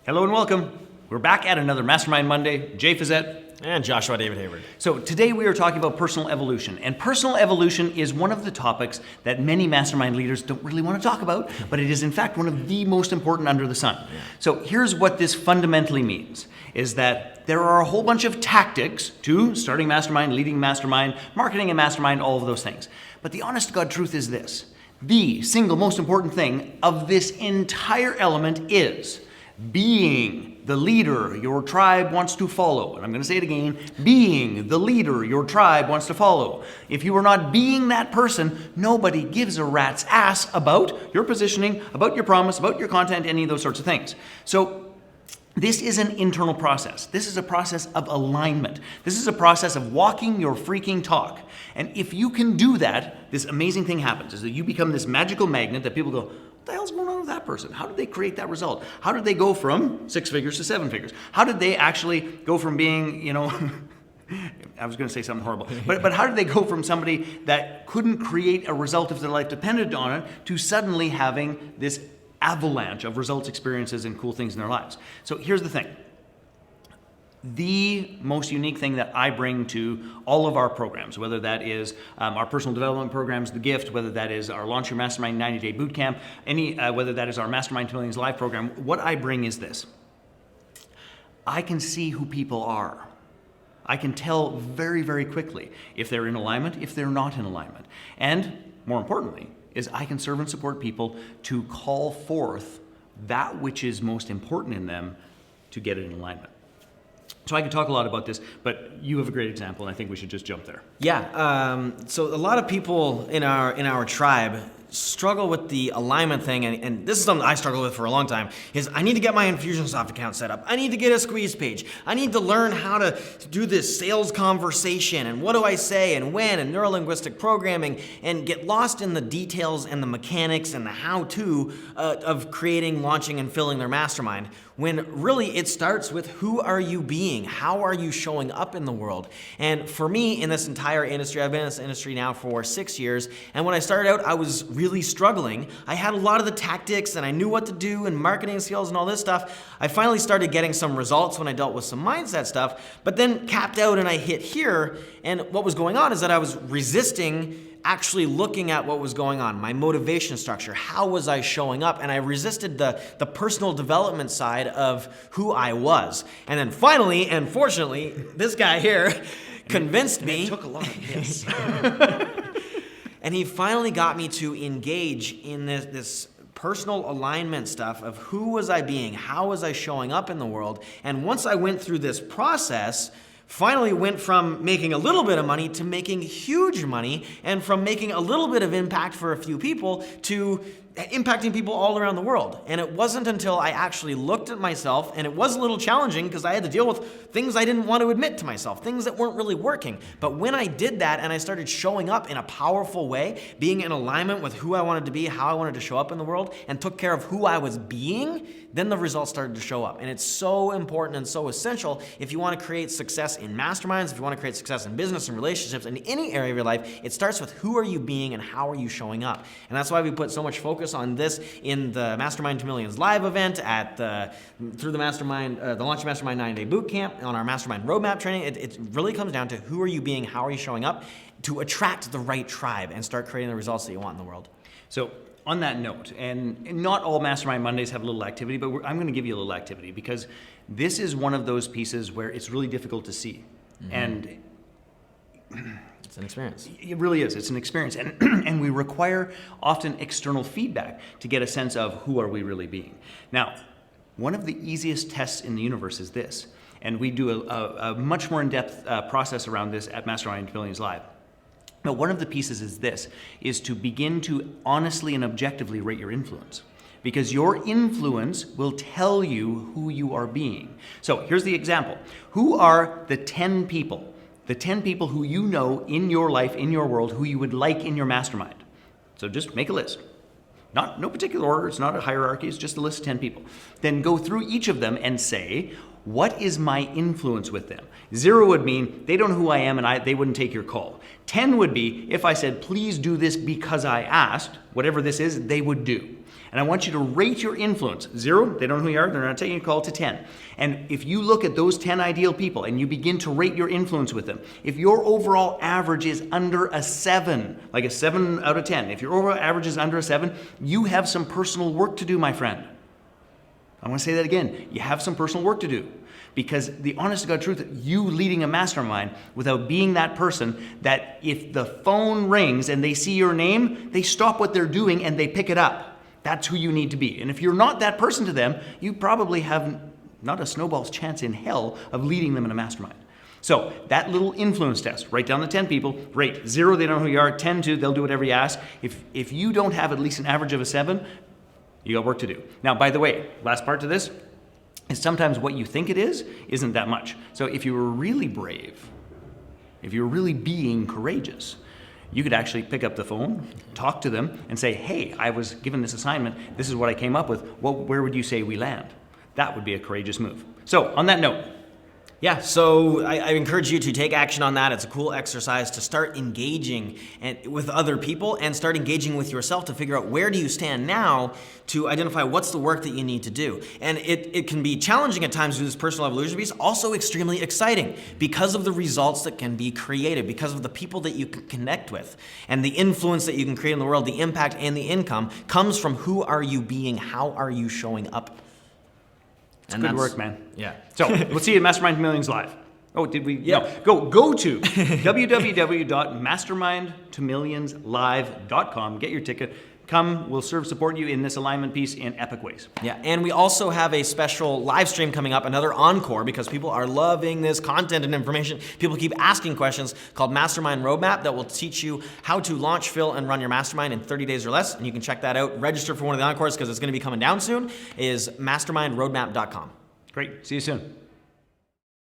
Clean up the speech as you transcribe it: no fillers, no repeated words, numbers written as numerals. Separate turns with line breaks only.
Hello and welcome. We're back at another Mastermind Monday. Jay Fazette.
And Joshua David Hayward.
So today we are talking about personal evolution. And personal evolution is one of the topics that many mastermind leaders don't really want to talk about, but it is in fact one of the most important under the sun. Yeah. So here's what this fundamentally means, is that there are a whole bunch of tactics to starting mastermind, leading mastermind, marketing a mastermind, all of those things. But the honest to God truth is this. The single most important thing of this entire element is being the leader your tribe wants to follow. And I'm going to say it again, being the leader your tribe wants to follow. If you are not being that person, nobody gives a rat's ass about your positioning, about your promise, about your content, any of those sorts of things. So this is an internal process. This is a process of alignment. This is a process of walking your freaking talk. And if you can do that, this amazing thing happens, is that you become this magical magnet that people go, what the hell's going on with that person? How did they create that result? How did they go from 6 figures to 7 figures? How did they actually go from being, I was going to say something horrible, but how did they go from somebody that couldn't create a result if their life depended on it to suddenly having this avalanche of results, experiences, and cool things in their lives? So here's the thing. The most unique thing that I bring to all of our programs, whether that is our personal development programs, The Gift, whether that is our Launch Your Mastermind 90-Day Bootcamp, whether that is our Mastermind to Millions Live program, what I bring is this. I can see who people are. I can tell very, very quickly if they're in alignment, if they're not in alignment. And more importantly, is I can serve and support people to call forth that which is most important in them to get it in alignment. So I could talk a lot about this, but you have a great example, and I think we should just jump there.
Yeah. So a lot of people in our tribe struggle with the alignment thing, and this is something I struggle with for a long time, is I need to get my Infusionsoft account set up. I need to get a squeeze page. I need to learn how to do this sales conversation, and what do I say, and when, and neuro-linguistic programming, and get lost in the details and the mechanics and the how-to of creating, launching, and filling their mastermind, when really it starts with who are you being? How are you showing up in the world? And for me, in this entire industry, I've been in this industry now for 6 years, and when I started out, I was really struggling. I had a lot of the tactics and I knew what to do and marketing skills and all this stuff. I finally started getting some results when I dealt with some mindset stuff, but then capped out and I hit here. And what was going on is that I was resisting actually looking at what was going on, my motivation structure, how was I showing up? And I resisted the personal development side of who I was. And then finally, and fortunately, this guy here convinced me.
It took a lot of hits.
And he finally got me to engage in this personal alignment stuff of who was I being, how was I showing up in the world. And once I went through this process, finally went from making a little bit of money to making huge money, and from making a little bit of impact for a few people to impacting people all around the world. And it wasn't until I actually looked at myself, and it was a little challenging because I had to deal with things I didn't want to admit to myself, things that weren't really working. But when I did that and I started showing up in a powerful way, being in alignment with who I wanted to be, how I wanted to show up in the world, and took care of who I was being, then the results started to show up. And it's so important and so essential if you want to create success in masterminds, if you want to create success in business and relationships, in any area of your life, it starts with who are you being and how are you showing up. And that's why we put so much focus on this in the Mastermind to Millions Live event, through the Mastermind, the Launch Your Mastermind 90-Day Bootcamp, on our Mastermind Roadmap training. It really comes down to who are you being, how are you showing up to attract the right tribe and start creating the results that you want in the world.
So on that note, and not all Mastermind Mondays have a little activity, but I'm going to give you a little activity because this is one of those pieces where it's really difficult to see. Mm-hmm. And
it's an experience.
It really is. It's an experience. And we require often external feedback to get a sense of who are we really being. Now, one of the easiest tests in the universe is this. And we do a much more in-depth process around this at Mastermind to Millions Live. Now, one of the pieces is to begin to honestly and objectively rate your influence. Because your influence will tell you who you are being. So here's the example. Who are the 10 people? The 10 people who you know in your life, in your world, who you would like in your mastermind. So just make a list. No particular order, it's not a hierarchy, it's just a list of 10 people. Then go through each of them and say, what is my influence with them? 0 would mean they don't know who I am and they wouldn't take your call. 10 would be if I said, please do this because I asked, whatever this is, they would do. And I want you to rate your influence. 0, they don't know who you are, they're not taking a call, to 10. And if you look at those 10 ideal people and you begin to rate your influence with them, if your overall average is under a 7, like a 7 out of 10, if your overall average is under a 7, you have some personal work to do, my friend. I want to say that again. You have some personal work to do. Because the honest to God truth, you leading a mastermind without being that person that if the phone rings and they see your name, they stop what they're doing and they pick it up. That's who you need to be. And if you're not that person to them, you probably have not a snowball's chance in hell of leading them in a mastermind. So that little influence test, write down the 10 people, rate 0, they don't know who you are, 10, 2, they'll do whatever you ask. If you don't have at least an average of a 7, you got work to do. Now, by the way, last part to this, is sometimes what you think it is isn't that much. So if you were really brave, if you were really being courageous, you could actually pick up the phone, talk to them, and say, hey, I was given this assignment, this is what I came up with, where would you say we land? That would be a courageous move. So on that note,
Yeah, so I encourage you to take action on that. It's a cool exercise to start engaging with other people and start engaging with yourself to figure out where do you stand now to identify what's the work that you need to do. And it can be challenging at times with this personal evolution piece, also extremely exciting because of the results that can be created, because of the people that you can connect with, and the influence that you can create in the world, the impact and the income comes from who are you being, how are you showing up.
It's good work, man.
Yeah.
So we'll see you at Mastermind Millions Live. Oh, did we? Yeah. No. Go to www.mastermindtomillionslive.com. Get your ticket. Come, we'll support you in this alignment piece in epic ways.
Yeah, and we also have a special live stream coming up, another encore, because people are loving this content and information. People keep asking questions called Mastermind Roadmap that will teach you how to launch, fill, and run your mastermind in 30 days or less. And you can check that out. Register for one of the encores because it's going to be coming down soon, is mastermindroadmap.com.
Great. See you soon.